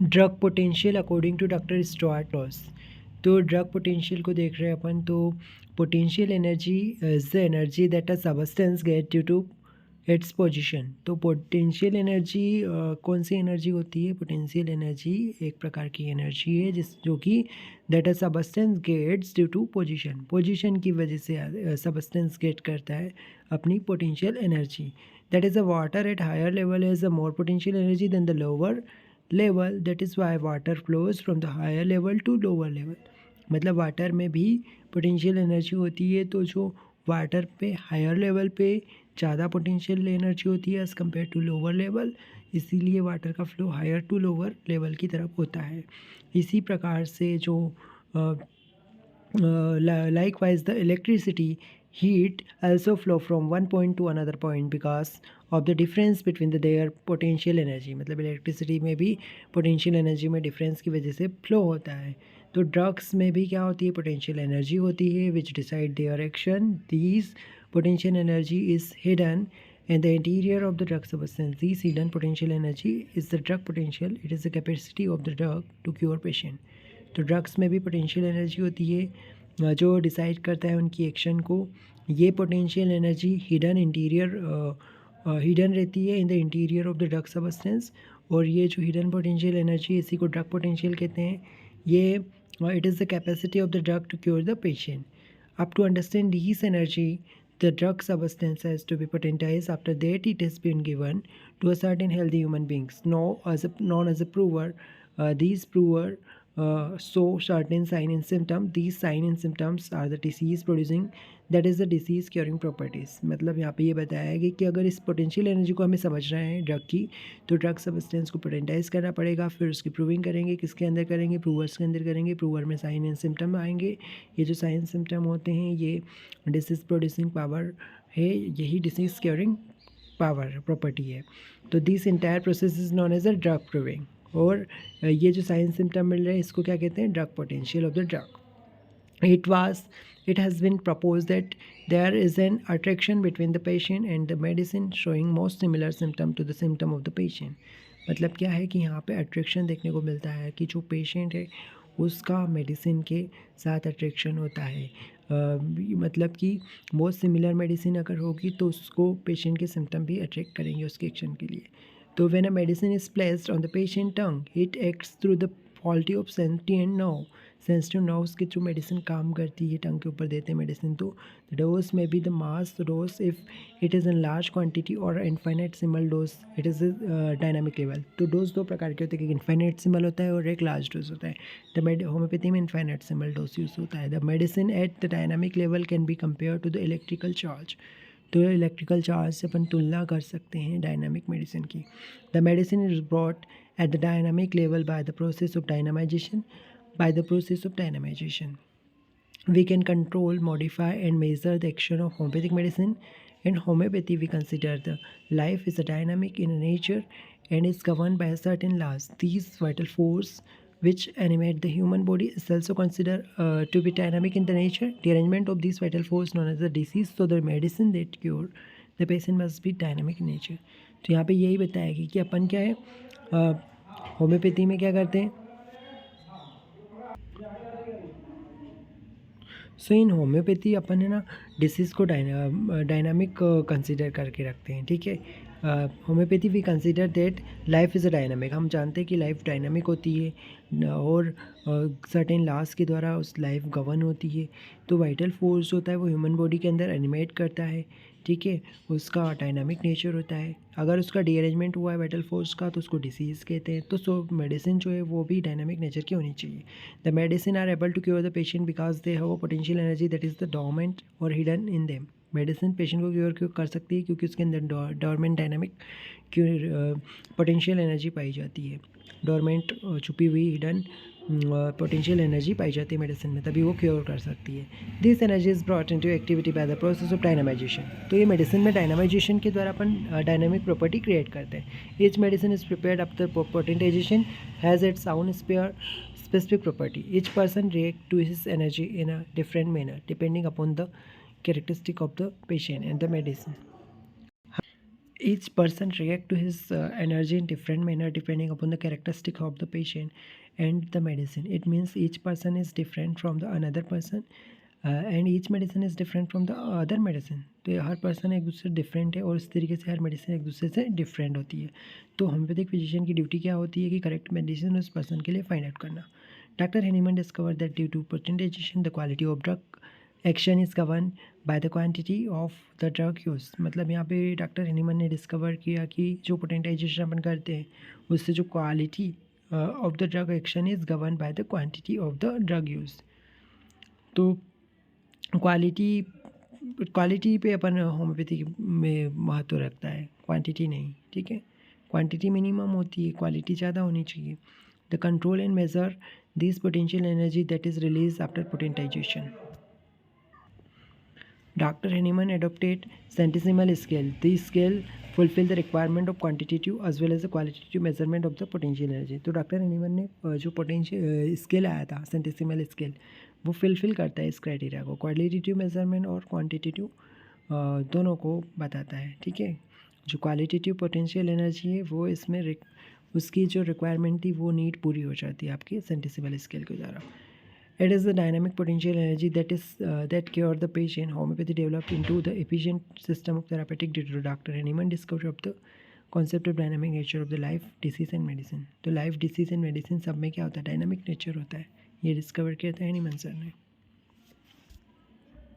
Drug potential according to doctor Stuart Close. तो drug potential को देख रहे हैं अपन। तो potential energy is the energy that a substance get due to its position. तो पोटेंशियल एनर्जी कौन सी एनर्जी होती है? पोटेंशियल एनर्जी एक प्रकार की एनर्जी है जो कि that a substance gets due to position की वजह से सबस्टेंस गेट करता है अपनी potential energy. That is a water at higher level has a more potential energy than the lower level. That is why water flows from the higher level to lower level. मतलब water में भी potential energy होती है। तो जो water पे higher level पे ज़्यादा पोटेंशियल एनर्जी होती है as compare to lower level, इसीलिए वाटर का flow higher to lower level की तरफ होता है। इसी प्रकार से जो likewise the electricity heat also flow from one point to another point because of the difference between their potential energy। मतलब इलेक्ट्रिसिटी में भी पोटेंशियल एनर्जी में डिफरेंस की वजह से फ्लो होता है। तो ड्रग्स में भी क्या होती है? पोटेंशियल एनर्जी होती है which decide their action. These potential energy is hidden in the interior of the drug substance. This hidden potential energy is the drug potential. It is the capacity of the drug to cure patient। तो drugs में भी potential energy होती है जो decide करता है उनकी action को। ये पोटेंशियल एनर्जी हिडन रहती है in the interior of the drug substance. और ये जो हिडन पोटेंशियल एनर्जी इसी को ड्रग पोटेंशियल कहते हैं। ये it is the capacity of the drug to cure the patient. Up to understand this energy, the drug substance has to be potentized. After that, it has been given to a certain healthy human beings, known as a prover. These prover show certain sign and symptom. These sign and symptoms are the disease producing, that is the disease curing properties। मतलब यहाँ पे ये बताया है कि अगर इस potential energy को हमें समझ रहे हैं ड्रग की, तो ड्रग सब्सटेंस को पोटेंटाइज करना पड़ेगा। फिर उसकी प्रूविंग करेंगे, किसके अंदर करेंगे? प्रूवर्स के अंदर करेंगे। प्रूवर में साइन एंड सिम्टम आएंगे। ये जो साइन सिम्टम होते हैं ये डिसीज प्रोड्यूसिंग पावर है, यही डिसीज क्योरिंग पावर प्रॉपर्टी है। तो this entire process is known as a drug proving. और ये जो साइन सिम्टम मिल रहे हैं इसको क्या कहते हैं? Drug potential of the drug. It has been proposed that there is an attraction between the patient and the medicine showing most similar symptom to the symptom of the patient। मतलब क्या है कि यहाँ पे अट्रैक्शन देखने को मिलता है कि जो पेशेंट है उसका मेडिसिन के साथ अट्रैक्शन होता है। मतलब कि बहुत सिमिलर मेडिसिन अगर होगी तो उसको पेशेंट के सिम्टम भी अट्रैक्ट करेंगे उसके एक्शन के लिए। तो when a medicine is placed on the patient tongue it acts through the quality of sentient nerve. Sensitive nerves के जो मेडिसिन काम करती है टंग के ऊपर देते हैं मेडिसिन। तो डोज में be the mass dose if it is in large quantity or infinitesimal dose it is dynamic level. तो डोज दो प्रकार के होते हैं, एक इनफाइनाइट सिमल होता है और एक लार्ज डोज होता है। द होम्योपैथी में इनफाइनाइट सिमल डोज यूज होता है। The medicine at the dynamic level can be compare to the electrical charge. तो इलेक्ट्रिकल चार्ज से अपन तुलना कर सकते हैं डायनामिक मेडिसिन की। The medicine is brought at the dynamic level by the process of dynamization. By the process of dynamization, we can control, modify, and measure the action of homeopathic medicine. In homeopathy, we consider the life is a dynamic in nature and is governed by a certain laws. These vital force which animate the human body is also considered to be dynamic in the nature. The arrangement of these vital force known as the disease. So the medicine that cure the patient must be dynamic in nature। तो यहाँ पे यही बताया कि अपन क्या है homeopathy में क्या करते हैं। सो इन होम्योपैथी अपन है ना डिसीज़ को डायनामिक कंसिडर करके रखते हैं। ठीक है, homoeopathy we consider that life is a dynamic. हम जानते हैं कि लाइफ डायनामिक होती है और सर्टेन लॉज के द्वारा उस लाइफ गवर्न होती है। तो वाइटल फोर्स होता है वो ह्यूमन बॉडी के अंदर एनिमेट करता है। ठीक है, उसका डायनामिक नेचर होता है। अगर उसका डीअरेंजमेंट हुआ है वाइटल फोर्स का तो उसको डिसीज़ कहते हैं। तो सो मेडिसिन जो है वो भी डायनामिक नेचर की होनी चाहिए। The medicine are able to cure the patient because they have a potential energy that is the dormant or hidden in them. Medicine patient को क्योर कर सकती है क्योंकि उसके अंदर डोरमेंट डायनामिक पोटेंशियल एनर्जी पाई जाती है। डोरमेंट छुपी हुई हिडन पोटेंशियल एनर्जी पाई जाती है मेडिसिन में, तभी वो क्योर कर सकती है। This energy is brought into activity by the process of dynamization. तो ये मेडिसिन में डायनामाइजेशन के द्वारा अपन डायनामिक प्रॉपर्टी क्रिएट करते हैं। Each medicine is prepared after potentisation has its own specific property। Each person react to his energy in a different manner depending upon the characteristic of the patient and the medicine। each person react to his energy in different manner depending upon the characteristic of the patient and the medicine. It means each person is different from the another person and each medicine is different from the other medicine. तो ये हर person एक दूसरे से different है और इस तरीके से हर मेडिसिन एक दूसरे से डिफरेंट होती है. तो होम्योपैथिक फिजिशियन की ड्यूटी क्या होती है कि करेक्ट मेडिसिन उस पर्सन के लिए फाइंड आउट करना. Doctor Hahnemann discover that due to potentization the quality of drug action is govern by the quantity of the drug use. मतलब यहाँ पे डॉक्टर हेनीमन ने डिस्कवर किया कि जो पोटेंटाइजेशन अपन करते हैं उससे जो quality of the drug action is govern by the quantity of the drug use. तो क्वालिटी पे अपन होम्योपैथी में महत्व रखता है, क्वांटिटी नहीं. ठीक है, क्वांटिटी मिनिमम होती है, क्वालिटी ज़्यादा होनी चाहिए. The control and measure this potential energy that is release after potentisation. Dr. Henneman adopted centesimal scale. This scale fulfill the requirement of quantitative as well as the qualitative measurement of the potential energy. तो doctor हेनीमन ने जो potential scale आया था centesimal scale, वो fill करता है इस criteria को. क्वालिटेटिव मेजरमेंट और क्वांटिटेटिव दोनों को बताता है. ठीक है, जो क्वालिटेटिव पोटेंशियल एनर्जी है वो इसमें उसकी जो रिक्वायरमेंट थी वो नीड पूरी हो जाती है आपके सेंटेसिमल स्केल के द्वारा. It is the dynamic potential energy that cure the patient. Homeopathy developed into the efficient system of therapeutic due to Dr. Henneman discovery of the concept of dynamic nature of the life, disease and medicine. तो life, disease and medicine सब में क्या होता है, dynamic nature होता है. ये discover किया था हेनीमन सर ने.